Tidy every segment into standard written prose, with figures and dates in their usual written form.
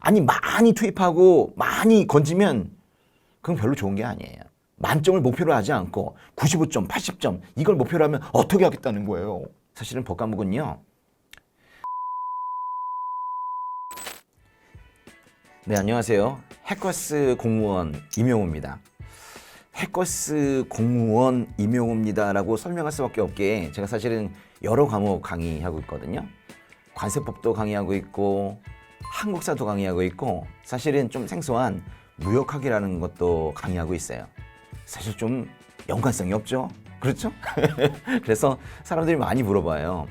아니 많이 투입하고 많이 건지면 그건 별로 좋은 게 아니에요. 만점을 목표로 하지 않고 95점, 80점 이걸 목표로 하면 어떻게 하겠다는 거예요. 사실은 법과목은요. 네, 안녕하세요. 해커스 공무원 임용호입니다. 해커스 공무원 임용호입니다라고 설명할 수밖에 없게 제가 사실은 여러 과목 강의하고 있거든요. 관세법도 강의하고 있고 한국사도 강의하고 있고 사실은 좀 생소한 무역학이라는 것도 강의하고 있어요. 사실 좀 연관성이 없죠? 그렇죠? 그래서 사람들이 많이 물어봐요.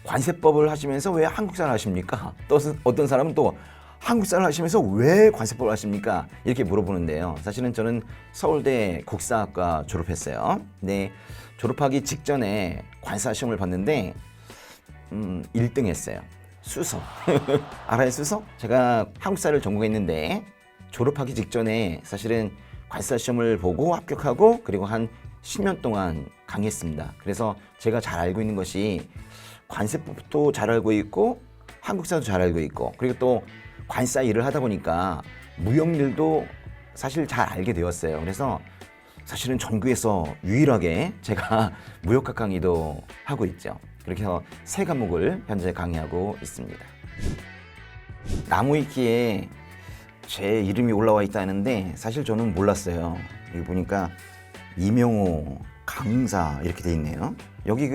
관세법을 하시면서 왜 한국사를 하십니까? 또 어떤 사람은 또 한국사를 하시면서 왜 관세법을 하십니까? 이렇게 물어보는데요. 사실은 저는 서울대 국사학과 졸업했어요. 근데 졸업하기 직전에 관사 시험을 봤는데 1등 했어요. 수석. 알아요, 수석? 제가 한국사를 전공했는데 졸업하기 직전에 사실은 관사 시험을 보고 합격하고 그리고 한 10년 동안 강의했습니다. 그래서 제가 잘 알고 있는 것이 관세법도 잘 알고 있고 한국사도 잘 알고 있고 그리고 또 관사 일을 하다 보니까 무역일도 사실 잘 알게 되었어요. 그래서 사실은 전국에서 유일하게 제가 무역학 강의도 하고 있죠. 그렇게 해서 3과목을 현재 강의하고 있습니다. 나무위키에 제 이름이 올라와 있다는데 사실 저는 몰랐어요. 여기 보니까 임용호 강사 이렇게 돼 있네요. 여기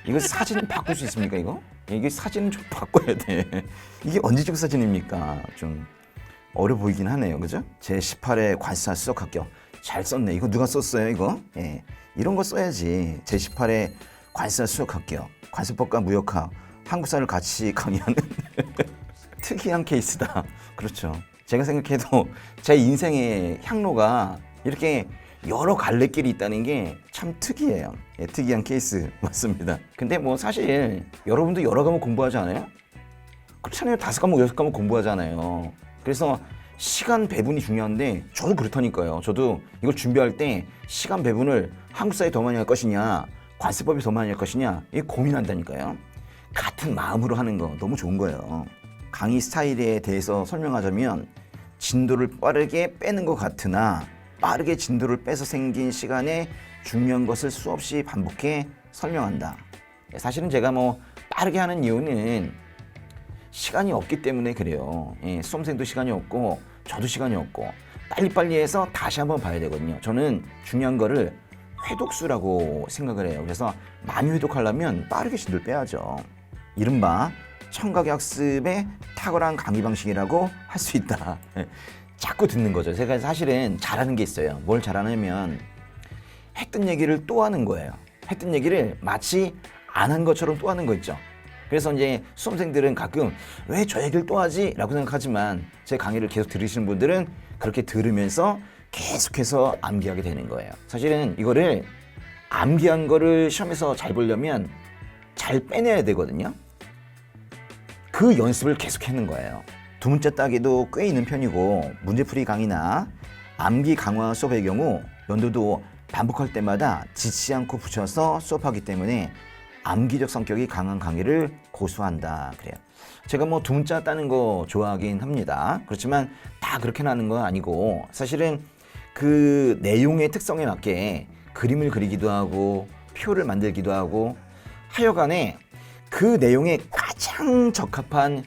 이거 사진 바꿀 수 있습니까 이거? 이게 사진은 좀 바꿔야 돼. 이게 언제적 사진입니까? 좀 어려 보이긴 하네요. 그죠? 제18회 관사 수석 합격. 잘 썼네. 이거 누가 썼어요 이거? 예. 이런 거 써야지. 제18회 관사 수석 합격. 관세법과 무역학, 한국사를 같이 강의하는 특이한 케이스다. 그렇죠. 제가 생각해도 제 인생의 향로가 이렇게 여러 갈래길이 있다는 게 참 특이해요. 예, 특이한 케이스 맞습니다. 근데 뭐 사실 여러분도 여러 과목 공부하지 않아요? 그렇잖아요. 5과목, 6과목 공부하잖아요. 그래서 시간 배분이 중요한데 저도 그렇다니까요. 저도 이걸 준비할 때 시간 배분을 한국사에 더 많이 할 것이냐 관세법에 더 많이 할 것이냐 이게 고민한다니까요. 같은 마음으로 하는 거 너무 좋은 거예요. 강의 스타일에 대해서 설명하자면 진도를 빠르게 빼는 것 같으나 빠르게 진도를 빼서 생긴 시간에 중요한 것을 수없이 반복해 설명한다. 사실은 제가 뭐 빠르게 하는 이유는 시간이 없기 때문에 그래요. 수험생도 시간이 없고 저도 시간이 없고 빨리빨리 해서 다시 한번 봐야 되거든요. 저는 중요한 거를 회독수라고 생각을 해요. 그래서 많이 회독하려면 빠르게 진도를 빼야죠. 이른바 청각학습의 탁월한 강의 방식이라고 할 수 있다. 자꾸 듣는 거죠. 제가 사실은 잘하는 게 있어요. 뭘 잘하냐면 했던 얘기를 또 하는 거예요. 했던 얘기를 마치 안 한 것처럼 또 하는 거 있죠. 그래서 이제 수험생들은 가끔 왜 저 얘기를 또 하지? 라고 생각하지만 제 강의를 계속 들으시는 분들은 그렇게 들으면서 계속해서 암기하게 되는 거예요. 사실은 이거를 암기한 거를 시험에서 잘 보려면 잘 빼내야 되거든요. 그 연습을 계속 하는 거예요. 두 문자 따기도 꽤 있는 편이고 문제풀이 강의나 암기 강화 수업의 경우 연도도 반복할 때마다 지치지 않고 붙여서 수업하기 때문에 암기적 성격이 강한 강의를 고수한다 그래요. 제가 뭐 두 문자 따는 거 좋아하긴 합니다. 그렇지만 다 그렇게 하는 건 아니고 사실은 그 내용의 특성에 맞게 그림을 그리기도 하고 표를 만들기도 하고 하여간에 그 내용에 가장 적합한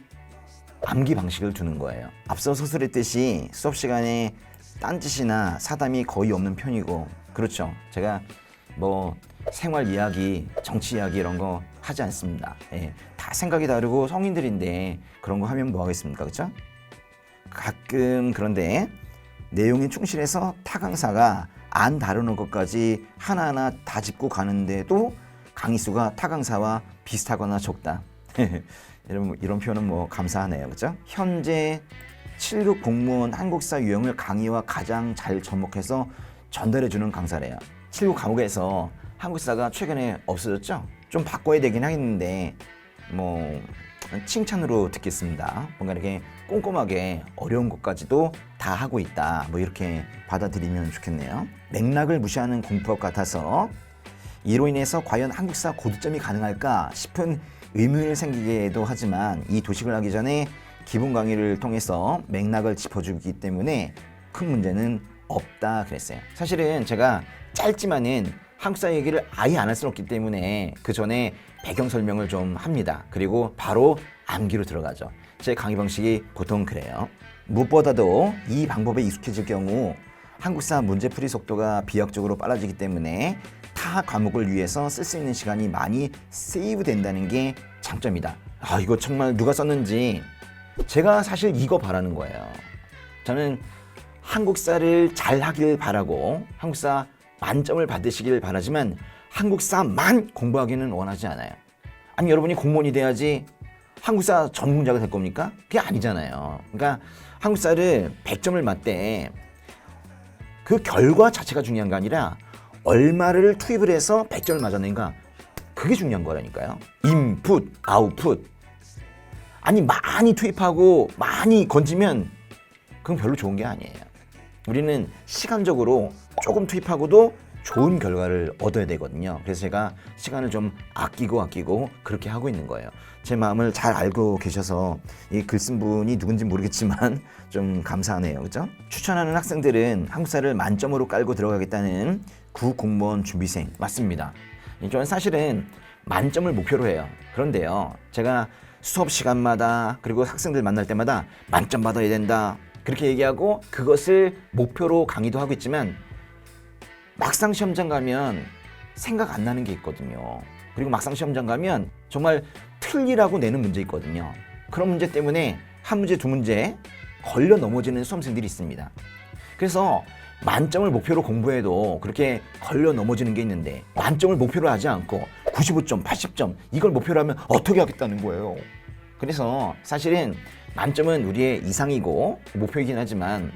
암기 방식을 두는 거예요. 앞서 서술했듯이 수업 시간에 딴짓이나 사담이 거의 없는 편이고 그렇죠. 제가 뭐 생활 이야기, 정치 이야기 이런 거 하지 않습니다. 다 생각이 다르고 성인들인데 그런 거 하면 뭐 하겠습니까? 그렇죠? 가끔 그런데 내용에 충실해서 타 강사가 안 다루는 것까지 하나하나 다 짚고 가는데도 강의 수가 타 강사와 비슷하거나 적다. 이런 표현은 뭐 감사하네요. 그렇죠? 현재 7급 공무원 한국사 유형을 강의와 가장 잘 접목해서 전달해주는 강사래요. 7급 과목에서 한국사가 최근에 없어졌죠? 좀 바꿔야 되긴 하겠는데 뭐 칭찬으로 듣겠습니다. 뭔가 이렇게 꼼꼼하게 어려운 것까지도 다 하고 있다. 뭐 이렇게 받아들이면 좋겠네요. 맥락을 무시하는 공부법 같아서 이로 인해서 과연 한국사 고득점이 가능할까 싶은 의문을 생기게도 하지만 이 도식을 하기 전에 기본 강의를 통해서 맥락을 짚어주기 때문에 큰 문제는 없다 그랬어요. 사실은 제가 짧지만은 한국사 얘기를 아예 안 할 수는 없기 때문에 그 전에 배경 설명을 좀 합니다. 그리고 바로 암기로 들어가죠. 제 강의 방식이 보통 그래요. 무엇보다도 이 방법에 익숙해질 경우 한국사 문제풀이 속도가 비약적으로 빨라지기 때문에 타 과목을 위해서 쓸 수 있는 시간이 많이 세이브 된다는 게 장점이다. 아, 이거 정말 누가 썼는지 제가 사실 이거 바라는 거예요. 저는 한국사를 잘 하길 바라고 한국사 만점을 받으시길 바라지만 한국사만 공부하기는 원하지 않아요. 아니, 여러분이 공무원이 돼야지 한국사 전문자가 될 겁니까? 그게 아니잖아요. 그러니까 한국사를 100점을 맞대 그 결과 자체가 중요한 게 아니라 얼마를 투입을 해서 100점을 맞았는가, 그게 중요한 거라니까요. 인풋, 아웃풋. 아니, 많이 투입하고 많이 건지면 그건 별로 좋은 게 아니에요. 우리는 시간적으로 조금 투입하고도 좋은 결과를 얻어야 되거든요. 그래서 제가 시간을 좀 아끼고 그렇게 하고 있는 거예요. 제 마음을 잘 알고 계셔서 이 글 쓴 분이 누군지 모르겠지만 좀 감사하네요. 그죠? 추천하는 학생들은 한국사를 만점으로 깔고 들어가겠다는 구공무원 준비생 맞습니다. 저는 사실은 만점을 목표로 해요. 그런데요, 제가 수업 시간마다 그리고 학생들 만날 때마다 만점 받아야 된다 그렇게 얘기하고 그것을 목표로 강의도 하고 있지만 막상 시험장 가면 생각 안 나는 게 있거든요. 그리고 막상 시험장 가면 정말 틀리라고 내는 문제 있거든요. 그런 문제 때문에 한 문제 두 문제 걸려 넘어지는 수험생들이 있습니다. 그래서 만점을 목표로 공부해도 그렇게 걸려 넘어지는 게 있는데 만점을 목표로 하지 않고 95점, 80점 이걸 목표로 하면 어떻게 하겠다는 거예요. 그래서 사실은 만점은 우리의 이상이고 목표이긴 하지만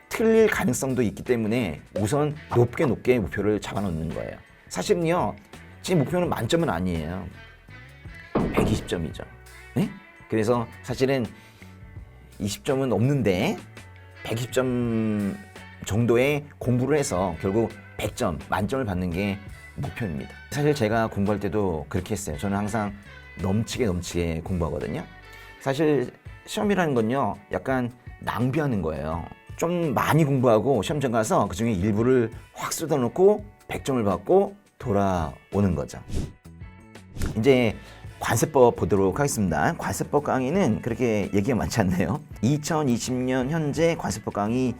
틀릴 가능성도 있기 때문에 우선 높게 목표를 잡아놓는 거예요. 사실은요, 제 목표는 만점은 아니에요. 120점이죠. 네? 그래서 사실은 20점은 없는데 120점 정도의 공부를 해서 결국 100점, 만점을 받는 게 목표입니다. 사실 제가 공부할 때도 그렇게 했어요. 저는 항상 넘치게 공부하거든요. 사실 시험이라는 건요, 약간 낭비하는 거예요. 좀 많이 공부하고 시험장 가서 그중에 일부를 확 쏟아놓고 100점을 받고 돌아오는 거죠. 이제 관세법 보도록 하겠습니다. 관세법 강의는 그렇게 얘기가 많지 않네요. 2020년 현재 관세법 강의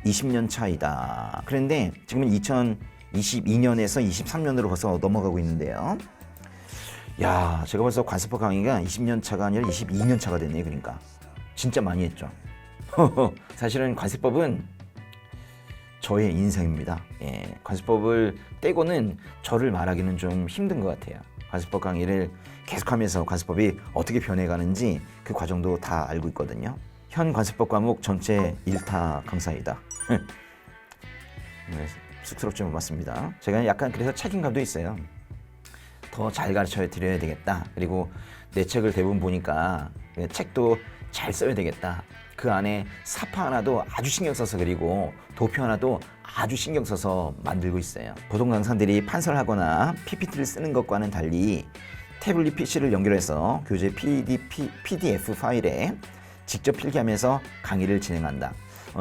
20년 차이다. 그런데 지금은 2022년에서 23년으로 벌써 넘어가고 있는데요. 야, 제가 벌써 관세법 강의가 20년 차가 아니라 22년 차가 됐네요. 그러니까 진짜 많이 했죠. 사실은 관세법은 저의 인생입니다. 예, 관세법을 떼고는 저를 말하기는 좀 힘든 것 같아요. 관세법 강의를 계속하면서 관세법이 어떻게 변해가는지 그 과정도 다 알고 있거든요. 현 관세법 과목 전체 1타 강사이다. 쑥스럽지만 맞습니다. 제가 약간 그래서 책임감도 있어요. 더 잘 가르쳐 드려야 되겠다. 그리고 내 책을 대부분 보니까 책도 잘 써야 되겠다. 그 안에 사파 하나도 아주 신경 써서 그리고 도표 하나도 아주 신경 써서 만들고 있어요. 보통 강사들이 판서를 하거나 PPT를 쓰는 것과는 달리 태블릿 PC를 연결해서 교재 PDF 파일에 직접 필기하면서 강의를 진행한다.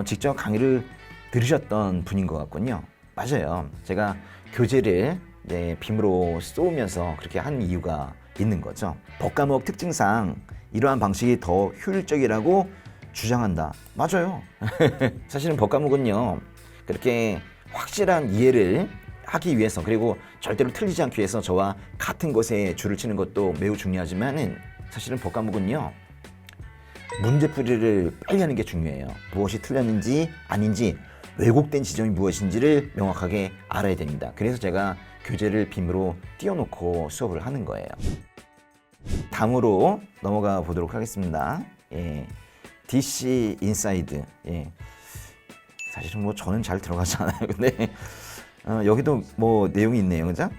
직접 강의를 들으셨던 분인 것 같군요. 맞아요. 제가 교재를 빔으로 쏘면서 그렇게 한 이유가 있는 거죠. 법과목 특징상 이러한 방식이 더 효율적이라고 주장한다. 맞아요. 사실은 법과목은요, 그렇게 확실한 이해를 하기 위해서 그리고 절대로 틀리지 않기 위해서 저와 같은 것에 줄을 치는 것도 매우 중요하지만은 사실은 법과목은요, 문제풀이를 빨리 하는 게 중요해요. 무엇이 틀렸는지 아닌지 왜곡된 지점이 무엇인지를 명확하게 알아야 됩니다. 그래서 제가 교재를 빔으로 띄워놓고 수업을 하는 거예요. 다음으로 넘어가 보도록 하겠습니다. 예, DC 인사이드. 예, 사실은 뭐 저는 잘 들어가지 않아요. 근데 여기도 뭐 내용이 있네요, 그죠?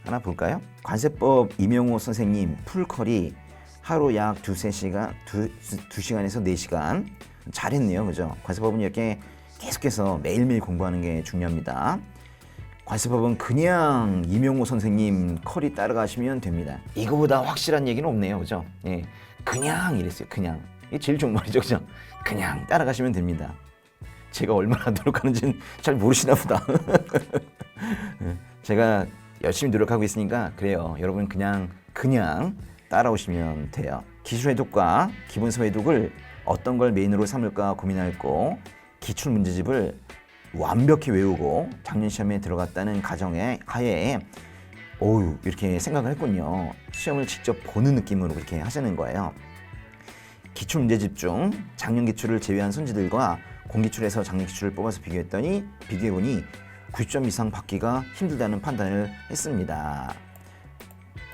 하나 볼까요? 관세법 이명호 선생님 풀컬이 하루 약 2시간에서 4시간 잘했네요, 그죠? 관세법은 이렇게 계속해서 매일매일 공부하는 게 중요합니다. 관세법은 그냥 이명호 선생님 컬이 따라가시면 됩니다. 이거보다 확실한 얘기는 없네요, 그죠? 예, 그냥 이랬어요, 그냥. 이게 제일 좋은 말이죠, 그죠? 그냥 따라가시면 됩니다. 제가 얼마나 노력하는지는 잘 모르시나 보다. 제가 열심히 노력하고 있으니까 그래요. 여러분 그냥 따라오시면 돼요. 기술해독과 기본서해독을 어떤 걸 메인으로 삼을까 고민했고 기출 문제집을 완벽히 외우고 작년 시험에 들어갔다는 가정의 하에 이렇게 생각을 했군요. 시험을 직접 보는 느낌으로 그렇게 하시는 거예요. 기출 문제집 중 작년 기출을 제외한 선지들과 공기출에서 작년 기출을 뽑아서 비교해보니 90점 이상 받기가 힘들다는 판단을 했습니다.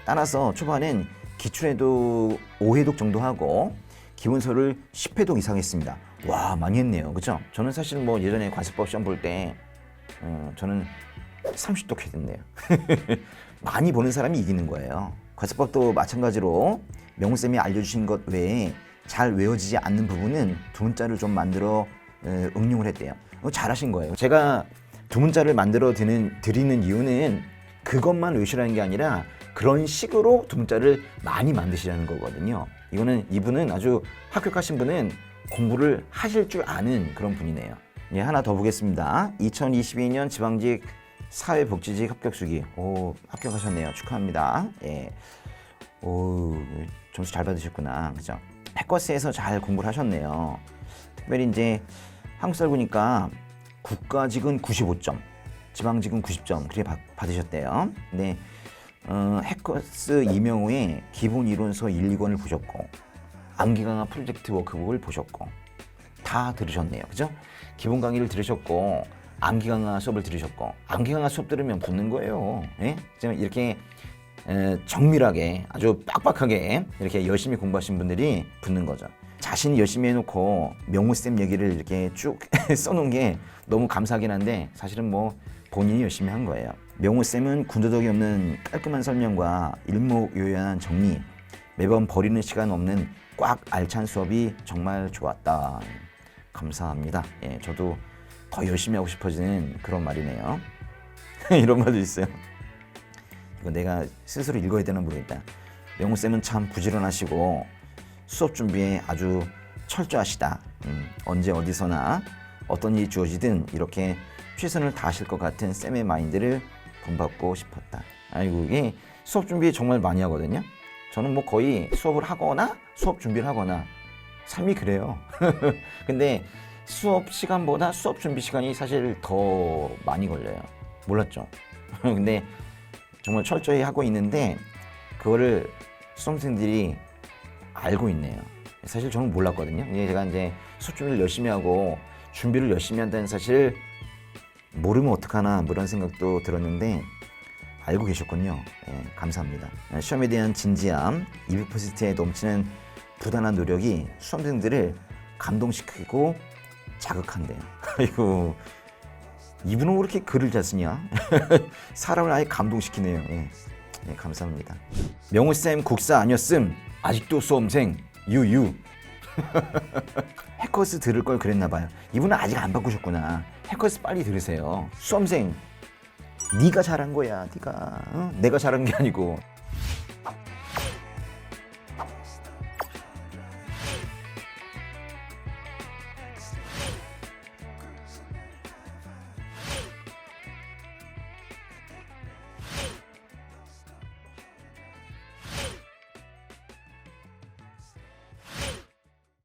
따라서 초반엔 기출해독 5회독 정도 하고 기본서를 10회독 이상 했습니다. 와, 많이 했네요. 그죠? 저는 사실 뭐 예전에 관습법 시험 볼 때 저는 30독 했었네요. 많이 보는 사람이 이기는 거예요. 관습법도 마찬가지로 명훈쌤이 알려주신 것 외에 잘 외워지지 않는 부분은 두 문자를 좀 만들어 응용을 했대요. 잘하신 거예요. 제가 두 문자를 만들어 드리는 이유는 그것만 외우시라는 게 아니라 그런 식으로 두 문자를 많이 만드시라는 거거든요. 이분은 아주 합격하신 분은 공부를 하실 줄 아는 그런 분이네요. 예, 하나 더 보겠습니다. 2022년 지방직 사회복지직 합격수기. 합격하셨네요. 축하합니다. 예. 점수 잘 받으셨구나. 그죠? 패커스에서 잘 공부를 하셨네요. 특별히 이제 한국살구니까 국가직은 95점, 지방직은 90점 그렇게 받으셨대요. 근데 해커스 이명호의 기본 이론서 1, 2권을 보셨고 암기강화 프로젝트 워크북을 보셨고 다 들으셨네요. 그죠? 기본 강의를 들으셨고 암기강화 수업을 들으셨고 암기강화 수업 들으면 붙는 거예요. 예? 이렇게 정밀하게 아주 빡빡하게 이렇게 열심히 공부하신 분들이 붙는 거죠. 자신이 열심히 해놓고 명훈쌤 얘기를 이렇게 쭉 써놓은 게 너무 감사하긴 한데 사실은 뭐 본인이 열심히 한 거예요. 명훈쌤은 군더더기 없는 깔끔한 설명과 일목요연한 정리, 매번 버리는 시간 없는 꽉 알찬 수업이 정말 좋았다. 감사합니다. 예, 저도 더 열심히 하고 싶어지는 그런 말이네요. 이런 말도 있어요. 이거 내가 스스로 읽어야 되나 모르겠다. 명훈쌤은 참 부지런하시고 수업 준비에 아주 철저하시다. 언제 어디서나 어떤 일이 주어지든 이렇게 최선을 다하실 것 같은 쌤의 마인드를 본받고 싶었다. 아이고, 이게 수업 준비 정말 많이 하거든요. 저는 뭐 거의 수업을 하거나 수업 준비를 하거나 삶이 그래요. 근데 수업 시간보다 수업 준비 시간이 사실 더 많이 걸려요. 몰랐죠? 근데 정말 철저히 하고 있는데 그거를 수험생들이 알고 있네요. 사실 저는 몰랐거든요. 제가 이제 수업 준비를 열심히 하고 준비를 열심히 한다는 사실을 모르면 어떡하나 뭐 이런 생각도 들었는데 알고 계셨군요. 예, 감사합니다. 시험에 대한 진지함, 200%에 넘치는 부단한 노력이 수험생들을 감동시키고 자극한대요. 아이고, 이분은 왜 이렇게 글을 잘 쓰냐? 사람을 아예 감동시키네요. 예, 예, 감사합니다. 명훈쌤 국사 아니었음. 아직도 수험생 유유. 해커스 들을 걸 그랬나 봐요. 이분은 아직 안 바꾸셨구나. 해커스 빨리 들으세요. 수험생, 네가 잘한 거야. 네가 내가 잘한 게 아니고.